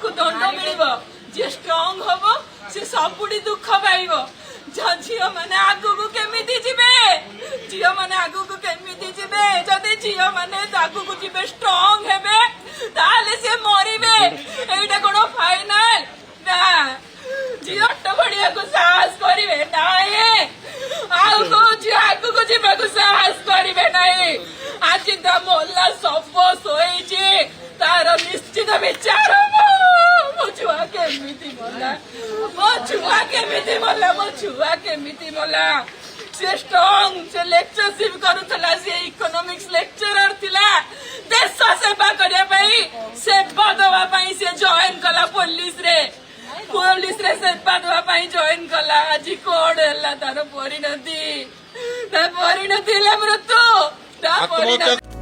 ताकू दंड मिल जी स्ट्रंग हम से सबुड़ी दुख पाइब झी मैंने आगू केमिति जीवे झी मैंने आगू केमिति जीवे जदि झी मैंने आगू जीवे स्ट्रंग हेबे ताले से मरिबे एटा कोन फाइनल ना झी अट बढ़िया को साहस करिवे नाए आउ को झी आगू जीवा को साहस करिवे नाए आज ता मोल्ला सब सोईची तार निश्चित विचार मो छुआ केमिति मल्ला मो छुआ केमिति मल्ला मो छुआ केमिति मल्ला से स्ट्रंग से लेक्चरशिप करूथला से इकोनॉमिक्स लेक्चरर थिला देश सेवा करे पई सेवा दवा पई से जॉइन कला पुलिस रे सेवा दवा पई जॉइन कला आज कोड हला तार परिणति ता परिणति ला मृत्यु ता परिणति